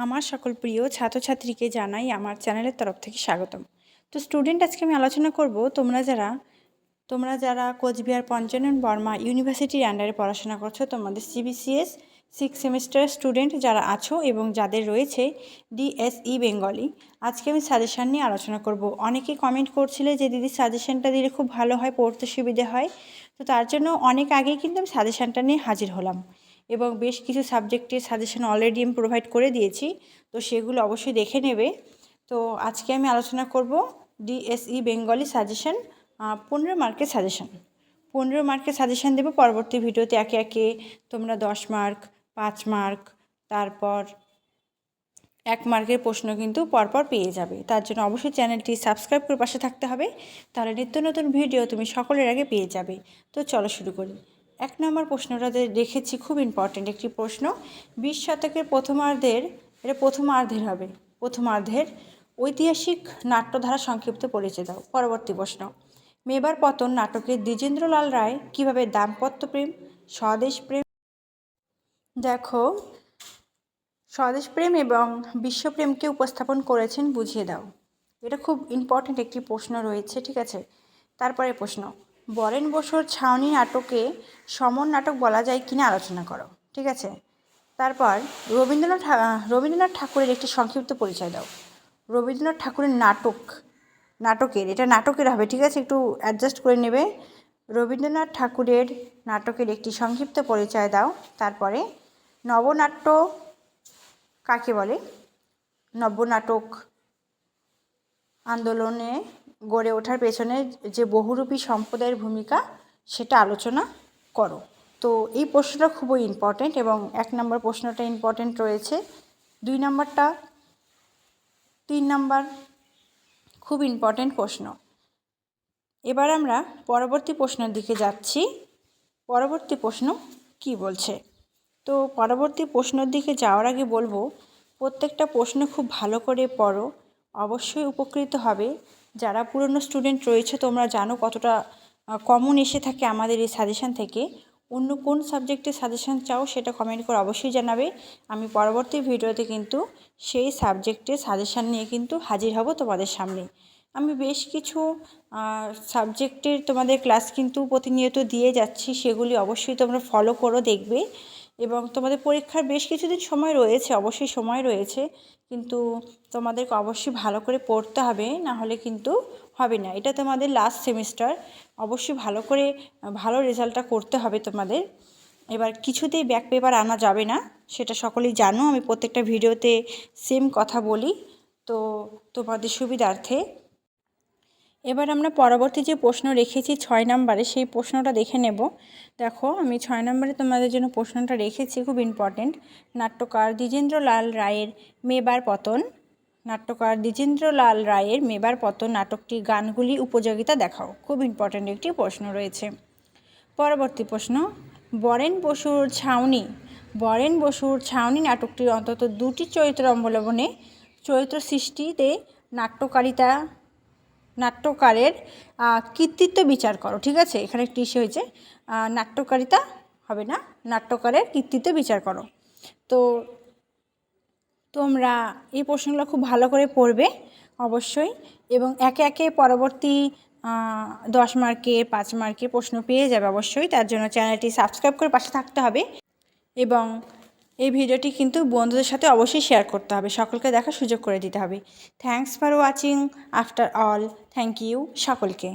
আমার সকল প্রিয় ছাত্রছাত্রীকে জানাই আমার চ্যানেলের তরফ থেকে স্বাগতম। তো স্টুডেন্ট, আজকে আমি আলোচনা করব তোমরা যারা কোচবিহার পঞ্চানন বর্মা ইউনিভার্সিটির আন্ডারে পড়াশোনা করছো, তোমাদের সিবিসিএস 6 সেমিস্টার স্টুডেন্ট যারা আছো এবং যাদের রয়েছে ডিএসই বেঙ্গলি, আজকে আমি সাজেশান নিয়ে আলোচনা করব। অনেকেই কমেন্ট করছিলে যে দিদি সাজেশানটা দিলে খুব ভালো হয়, পড়তে সুবিধে হয়। তো তার জন্য অনেক আগেই কিন্তু আমি সাজেশানটা নিয়ে হাজির হলাম এবং বেশ কিছু সাবজেক্টের সাজেশন অলরেডি আমি প্রোভাইড করে দিয়েছি, তো সেগুলো অবশ্যই দেখে নেবে। তো আজকে আমি আলোচনা করব ডিএসই বেঙ্গলি সাজেশন, 15 মার্কের সাজেশন। 15 মার্কের সাজেশন দেবো পরবর্তী ভিডিওতে। একে একে তোমরা 10 মার্ক, 5 মার্ক, তারপর 1 মার্কের প্রশ্ন কিন্তু পরপর পেয়ে যাবে। তার জন্য অবশ্যই চ্যানেলটি সাবস্ক্রাইব করে পাশে থাকতে হবে, তাহলে নিত্য নতুন ভিডিও তুমি সকলের আগে পেয়ে যাবে। তো চলো শুরু করি। 1 নম্বর প্রশ্নটা রেখেছি, খুব ইম্পর্টেন্ট একটি প্রশ্ন। 20 শতকের প্রথমার্ধের, এটা প্রথমার্ধের হবে, প্রথমার্ধের ঐতিহাসিক নাট্যধারা সংক্ষিপ্ত পরিচয় দাও। পরবর্তী প্রশ্ন, মেবার পতন নাটকে দ্বিজেন্দ্রলাল রায় কীভাবে দাম্পত্য প্রেম, স্বদেশ প্রেম, দেখো, স্বদেশ প্রেম এবং বিশ্বপ্রেমকে উপস্থাপন করেছেন, বুঝিয়ে দাও। এটা খুব ইম্পর্ট্যান্ট একটি প্রশ্ন রয়েছে, ঠিক আছে। তারপরে প্রশ্ন, বরেন বসুর ছাউনি নাটকে সমর নাটক বলা যায় কিনা আলোচনা করো, ঠিক আছে। তারপর রবীন্দ্রনাথ ঠাকুরের একটি সংক্ষিপ্ত পরিচয় দাও। রবীন্দ্রনাথ ঠাকুরের নাটকের, এটা নাটকের হবে, ঠিক আছে, একটু অ্যাডজাস্ট করে নেবে। রবীন্দ্রনাথ ঠাকুরের নাটকের একটি সংক্ষিপ্ত পরিচয় দাও। তারপরে নবনাট্য কাকে বলে, নবনাটক আন্দোলনে গড়ে ওঠার পেছনে যে বহুরূপী সম্প্রদায়ের ভূমিকা, সেটা আলোচনা করো। তো এই প্রশ্নটা খুবই ইম্পর্ট্যান্ট এবং 1 নম্বর প্রশ্নটা ইম্পর্ট্যান্ট রয়েছে। 2 নম্বরটা, 3 নম্বর খুব ইম্পর্ট্যান্ট প্রশ্ন। এবার আমরা পরবর্তী প্রশ্নের দিকে যাচ্ছি। পরবর্তী প্রশ্ন কি বলছে? তো পরবর্তী প্রশ্নের দিকে যাওয়ার আগে বলবো, প্রত্যেকটা প্রশ্ন খুব ভালো করে পড়ো, অবশ্যই উপকৃত হবে। যারা পুরনো স্টুডেন্ট রয়েছে, তোমরা জানো কতটা কমন এসে থাকে আমাদের এই সাজেশান থেকে। অন্য কোন সাবজেক্টের সাজেশান চাও সেটা কমেন্ট করে অবশ্যই জানাবে। আমি পরবর্তী ভিডিওতে কিন্তু সেই সাবজেক্টের সাজেশান নিয়ে কিন্তু হাজির হব তোমাদের সামনে। আমি বেশ কিছু সাবজেক্টের তোমাদের ক্লাস কিন্তু প্রতিনিয়ত দিয়ে যাচ্ছি, সেগুলি অবশ্যই তোমরা ফলো করো, দেখবে। এবং তোমাদের পরীক্ষার বেশ কিছুদিন সময় রয়েছে, অবশ্যই সময় রয়েছে, কিন্তু তোমাদেরকে অবশ্যই ভালো করে পড়তে হবে, না হলে কিন্তু হবে না। এটা তোমাদের লাস্ট সেমিস্টার, অবশ্যই ভালো করে ভালো রেজাল্টটা করতে হবে তোমাদের। এবার কিছুতেই ব্যাক পেপার আনা যাবে না, সেটা সকলেই জানো। আমি প্রত্যেকটা ভিডিওতে সেম কথা বলি, তো তোমাদের সুবিধার্থে। এবার আমরা পরবর্তী যে প্রশ্ন রেখেছি 6 নম্বরে, সেই প্রশ্নটা দেখে নেব। দেখো, আমি 6 নম্বরে তোমাদের জন্য প্রশ্নটা রেখেছি, খুব ইম্পর্টেন্ট। নাট্যকার দ্বিজেন্দ্রলাল রায়ের মেবার পতন, নাট্যকার দ্বিজেন্দ্রলাল রায়ের মেবার পতন নাটকটির গানগুলি উপযোগিতা দেখাও। খুব ইম্পর্টেন্ট একটি প্রশ্ন রয়েছে। পরবর্তী প্রশ্ন, বরেন বসুর ছাউনি নাটকটির অন্তত 2টি চরিত্র অবলম্বনে চরিত্র সৃষ্টিতে নাট্যকারের কৃতিত্ব বিচার করো, ঠিক আছে। এখানে একটি ইস্যু হয়েছে, নাট্যকারিতা হবে না, নাট্যকারের কৃতিত্ব বিচার করো। তো তোমরা এই প্রশ্নগুলো খুব ভালো করে পড়বে অবশ্যই, এবং একে একে পরবর্তী 10 মার্কের, 5 মার্কের প্রশ্ন পেয়ে যাবে অবশ্যই। তার জন্য চ্যানেলটি সাবস্ক্রাইব করে পাশে থাকতে হবে এবং এই ভিডিওটি কিন্তু বন্ধুদের সাথে অবশ্যই শেয়ার করতে হবে, সকলকে দেখার সুযোগ করে দিতে হবে। Thanks for watching after all, thank you সকলকে।